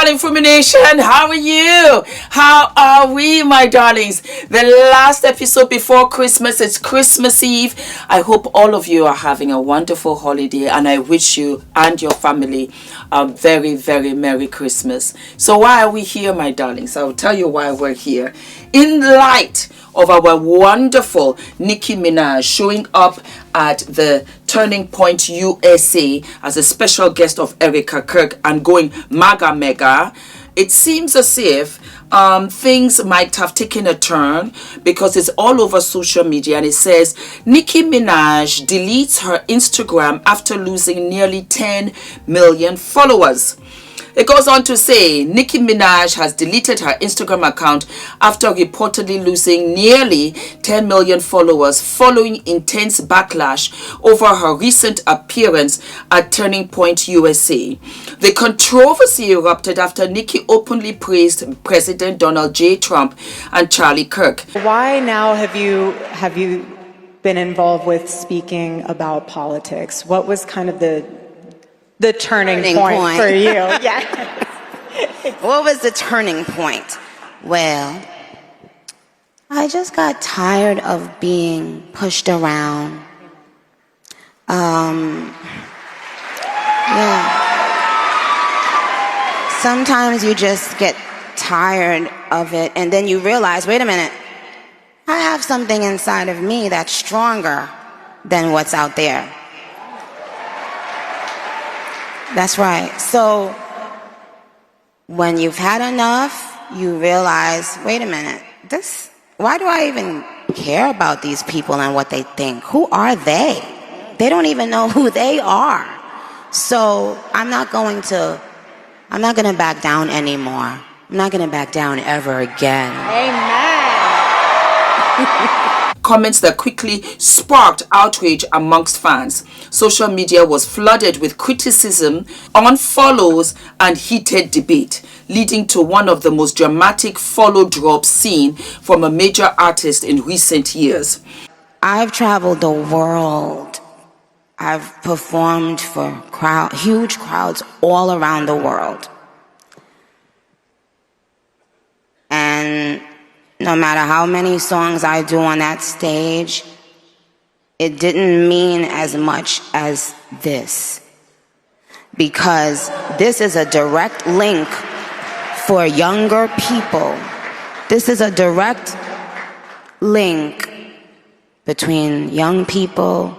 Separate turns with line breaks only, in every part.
darling Fumi Nation. How are you? How are we, my darlings? The last episode before Christmas, it's Christmas Eve. I hope all of you are having a wonderful holiday, and I wish you and your family a very, very Merry Christmas. So why are we here, my darlings? I'll tell you why we're here. In light of our wonderful Nicki Minaj showing up at the Turning Point USA as a special guest of Erica Kirk and going mega, it seems as if things might have taken a turn, because it's all over social media, and it says Nicki Minaj deletes her Instagram after losing nearly 10 million followers. It goes on to say Nicki Minaj has deleted her Instagram account after reportedly losing nearly 10 million followers following intense backlash over her recent appearance at Turning Point USA. The controversy erupted after Nicki openly praised President Donald J. Trump and Charlie Kirk.
Why now have you been involved with speaking about politics? What was kind of the turning point for you? Yeah.
What was the turning point? Well, I just got tired of being pushed around. Sometimes you just get tired of it, and then you realize, wait a minute, I have something inside of me that's stronger than what's out there. That's right. So when you've had enough, you realize, wait a minute, why do I even care about these people and what they think? Who are they? They don't even know who they are. So I'm not going to back down anymore. I'm not going to back down ever again.
Amen.
Comments that quickly sparked outrage amongst fans. Social media was flooded with criticism, unfollows, and heated debate, leading to one of the most dramatic follow drops seen from a major artist in recent years.
I've traveled the world. I've performed for huge crowds all around the world. And no matter how many songs I do on that stage, it didn't mean as much as this. Because this is a direct link for younger people. This is a direct link between young people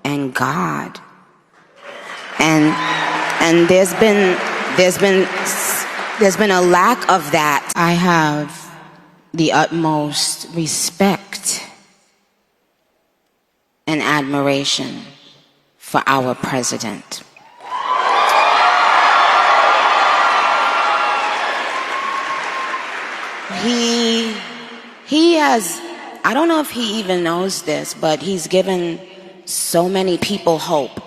and God. And there's been a lack of that. I have the utmost respect and admiration for our president. He has, I don't know if he even knows this, but he's given so many people hope.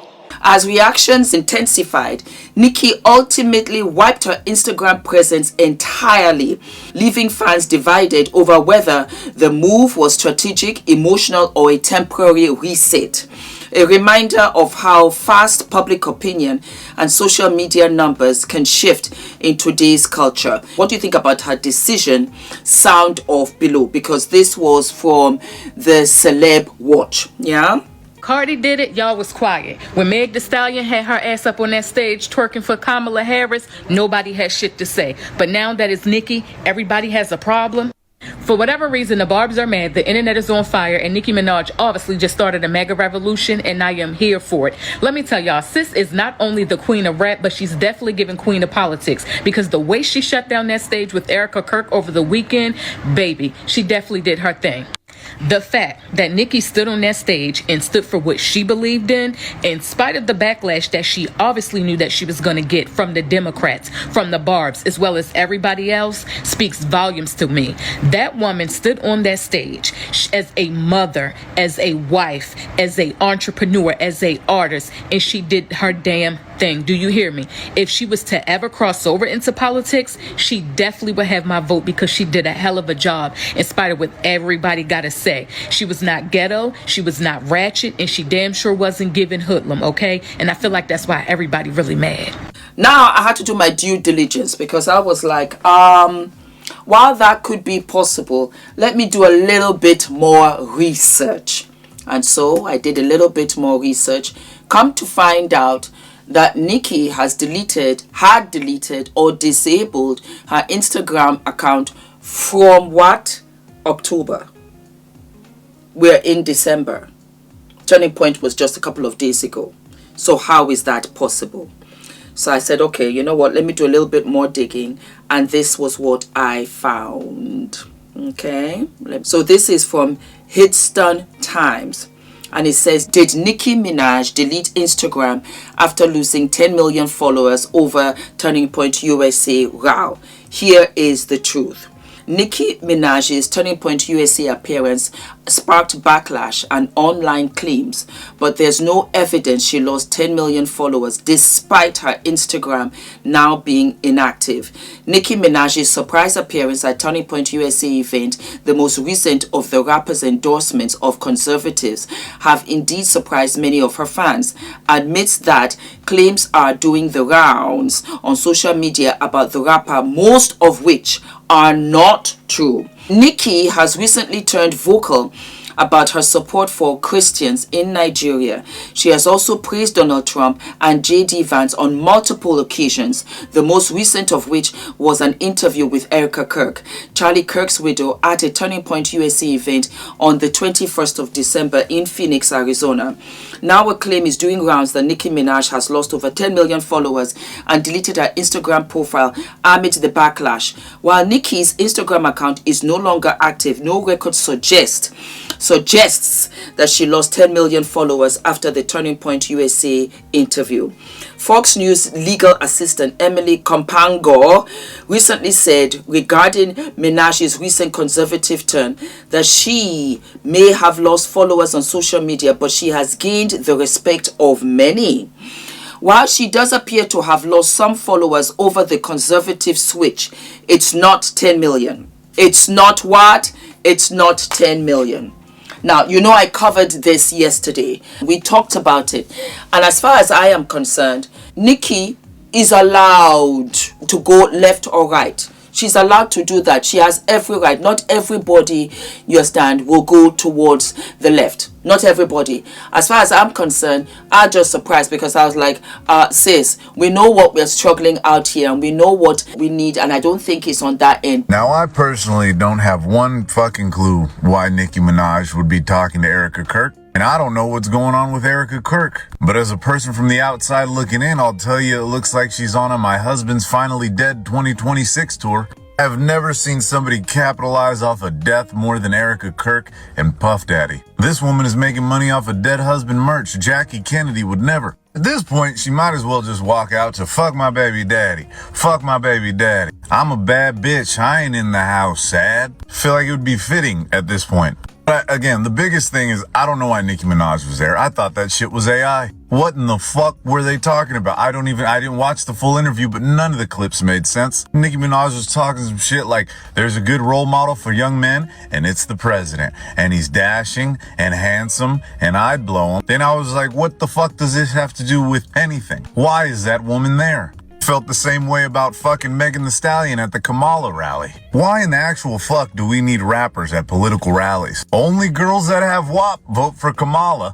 As reactions intensified, Nicki ultimately wiped her Instagram presence entirely, leaving fans divided over whether the move was strategic, emotional, or a temporary reset. A reminder of how fast public opinion and social media numbers can shift in today's culture. What do you think about her decision? Sound off below, because this was from the Celeb Watch. Yeah?
Cardi did it, y'all was quiet. When Meg Thee Stallion had her ass up on that stage twerking for Kamala Harris, nobody had shit to say. But now that it's Nicki, everybody has a problem. For whatever reason, the Barbs are mad, the internet is on fire, and Nicki Minaj obviously just started a mega revolution, and I am here for it. Let me tell y'all, sis is not only the queen of rap, but she's definitely giving queen of politics, because the way she shut down that stage with Erica Kirk over the weekend, baby, she definitely did her thing. The fact that Nicki stood on that stage and stood for what she believed in spite of the backlash that she obviously knew that she was going to get from the Democrats, from the Barbs, as well as everybody else, speaks volumes to me. That woman stood on that stage as a mother, as a wife, as a entrepreneur, as a artist, and she did her damn thing. Do you hear me? If she was to ever cross over into politics, she definitely would have my vote, because she did a hell of a job in spite of what everybody got to say. She was not ghetto, she was not ratchet, and she damn sure wasn't giving hoodlum, okay? And I feel like that's why everybody really mad.
Now I had to do my due diligence because I was like, while that could be possible, let me do a little bit more research. And so I did a little bit more research. Come to find out that Nicki had deleted or disabled her Instagram account from what? October. We're in December. Turning point was just a couple of days ago. So how is that possible? So I said, okay, you know what? Let me do a little bit more digging. And this was what I found. Okay. So this is from Hitston Times. And it says, did Nicki Minaj delete Instagram after losing 10 million followers over Turning Point USA row? Here is the truth. Nicki Minaj's Turning Point USA appearance sparked backlash and online claims, but there's no evidence she lost 10 million followers despite her Instagram now being inactive. Nicki Minaj's surprise appearance at Turning Point USA event, the most recent of the rapper's endorsements of conservatives, have indeed surprised many of her fans. Amidst that, claims are doing the rounds on social media about the rapper, most of which are not true. Nicki has recently turned vocal about her support for Christians in Nigeria. She has also praised Donald Trump and J.D. Vance on multiple occasions, the most recent of which was an interview with Erica Kirk, Charlie Kirk's widow, at a Turning Point USA event on the 21st of December in Phoenix, Arizona. Now a claim is doing rounds that Nicki Minaj has lost over 10 million followers and deleted her Instagram profile amid the backlash. While Nicki's Instagram account is no longer active, no record suggests that she lost 10 million followers after the Turning Point USA interview. Fox News legal assistant Emily Kompango recently said regarding Minaj's recent conservative turn that she may have lost followers on social media, but she has gained the respect of many. While she does appear to have lost some followers over the conservative switch, it's not 10 million. It's not what? It's not 10 million. Now, you know, I covered this yesterday. We talked about it. And as far as I am concerned, Nicki is allowed to go left or right. She's allowed to do that. She has every right. Not everybody, you understand, will go towards the left. Not everybody. As far as I'm concerned, I'm just surprised because I was like, sis, we know what we're struggling out here and we know what we need, and I don't think it's on that end.
Now, I personally don't have one fucking clue why Nicki Minaj would be talking to Erica Kirk. And I don't know what's going on with Erica Kirk. But as a person from the outside looking in, I'll tell you it looks like she's on a My Husband's Finally Dead 2026 tour. I've never seen somebody capitalize off a death more than Erica Kirk and Puff Daddy. This woman is making money off of dead husband merch. Jackie Kennedy would never. At this point, she might as well just walk out to fuck my baby daddy. Fuck my baby daddy. I'm a bad bitch. I ain't in the house sad. Feel like it would be fitting at this point. But again, the biggest thing is I don't know why Nicki Minaj was there. I thought that shit was AI. What in the fuck were they talking about? I didn't watch the full interview, but none of the clips made sense. Nicki Minaj was talking some shit like there's a good role model for young men and it's the president. And he's dashing and handsome and I'd blow him. Then I was like, what the fuck does this have to do with anything? Why is that woman there? Felt the same way about fucking Megan Thee Stallion at the Kamala rally. Why in the actual fuck do we need rappers at political rallies? Only girls that have WAP vote for Kamala.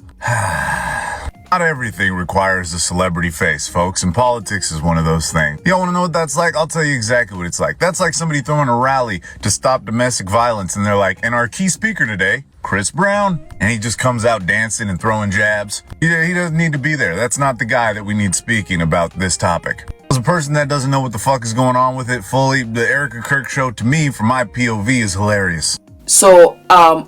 Not everything requires a celebrity face, folks, and politics is one of those things. Y'all want to know what that's like? I'll tell you exactly what it's like. That's like somebody throwing a rally to stop domestic violence, and they're like, and our key speaker today, Chris Brown, and he just comes out dancing and throwing jabs. He doesn't need to be there. That's not the guy that we need speaking about this topic. As a person that doesn't know what the fuck is going on with it fully, the Erica Kirk show, to me, from my POV, is hilarious.
So,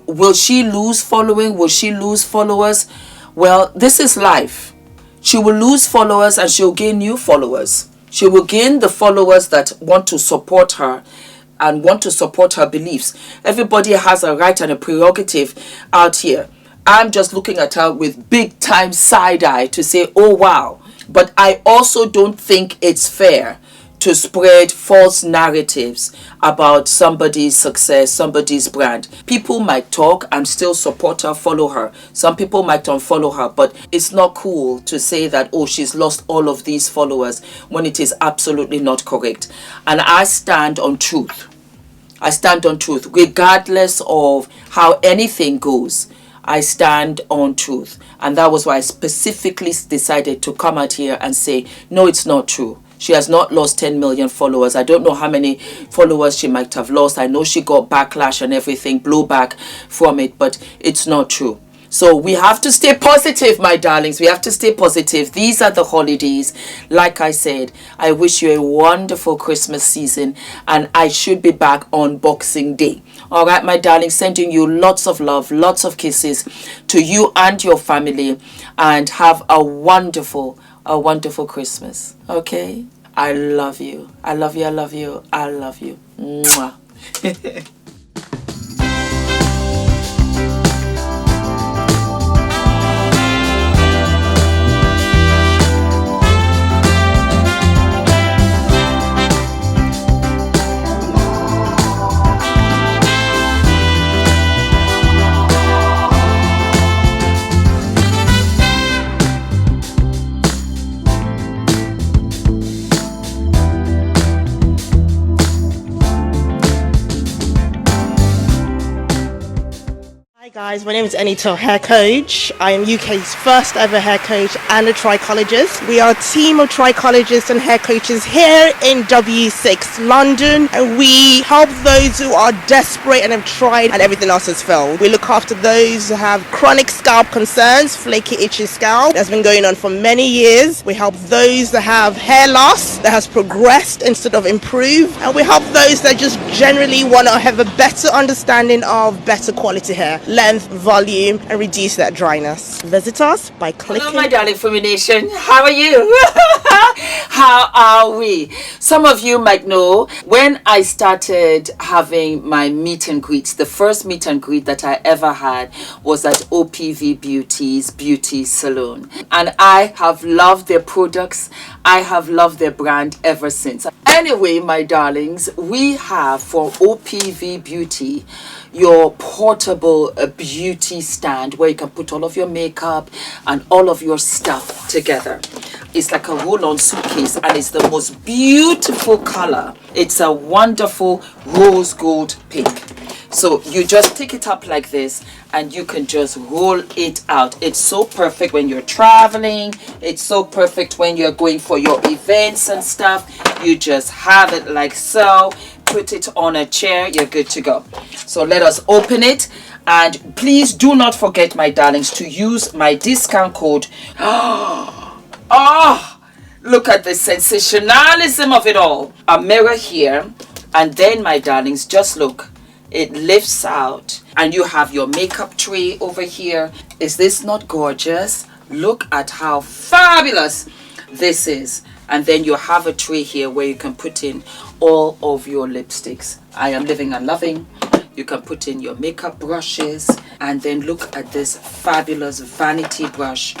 will she lose following? Will she lose followers? Well, this is life. She will lose followers and she'll gain new followers. She will gain the followers that want to support her and want to support her beliefs. Everybody has a right and a prerogative out here. I'm just looking at her with big time side eye to say, oh wow. But I also don't think it's fair to spread false narratives about somebody's success, somebody's brand. People might talk and still support her, follow her. Some people might unfollow her, but it's not cool to say that, oh, she's lost all of these followers when it is absolutely not correct. And I stand on truth. I stand on truth, regardless of how anything goes. I stand on truth. And that was why I specifically decided to come out here and say, no, it's not true. She has not lost 10 million followers. I don't know how many followers she might have lost. I know she got backlash and everything, blowback from it, but it's not true. So we have to stay positive, my darlings. We have to stay positive. These are the holidays. Like I said, I wish you a wonderful Christmas season, and I should be back on Boxing Day. All right, my darlings, sending you lots of love, lots of kisses to you and your family, and have a wonderful Christmas. Okay? I love you. I love you. I love you. I love you. Mwah.
Hi guys, my name is ENITAN, hair coach. I am UK's first ever hair coach and a trichologist. We are a team of trichologists and hair coaches here in W6 London, and we help those who are desperate and have tried and everything else has failed. We look after those who have chronic scalp concerns, flaky itchy scalp that's been going on for many years. We help those that have hair loss that has progressed instead of improved, and we help those that just generally want to have a better understanding of better quality hair, length, volume, and reduce that dryness. Visit us by clicking.
Hello, my darling Fumi Nation. How are you? How are we? Some of you might know when I started having my meet and greets, the first meet and greet that I ever had was at OPV Beauty's beauty salon. And I have loved their products. I have loved their brand ever since. Anyway, my darlings, we have for OPV Beauty your portable beauty stand where you can put all of your makeup and all of your stuff together. It's like a roll-on suitcase, and it's the most beautiful color. It's a wonderful rose gold pink. So you just take it up like this and you can just roll it out. It's so perfect when you're traveling. It's so perfect when you're going for your events and stuff. You just have it like so. Put it on a chair. You're good to go. So let us open it. And please do not forget, my darlings, to use my discount code. Oh, look at the sensationalism of it all. A mirror here. And then, my darlings, just look. It lifts out and you have your makeup tray over here. Is this not gorgeous? Look at how fabulous this is. And then you have a tray here where you can put in all of your lipsticks. I am living and loving. You can put in your makeup brushes, and then look at this fabulous vanity brush,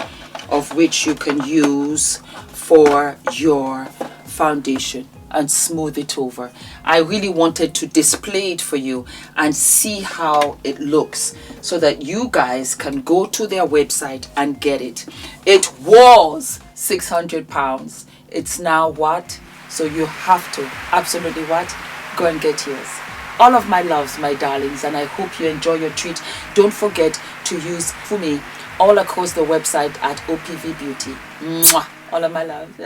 of which you can use for your foundation and smooth it over. I really wanted to display it for you and see how it looks so that you guys can go to their website and get it. It was £600. It's now what? So you have to absolutely what? Go and get yours. All of my loves, my darlings, and I hope you enjoy your treat. Don't forget to use Fumi all across the website at OPV Beauty. Mwah! All of my loves.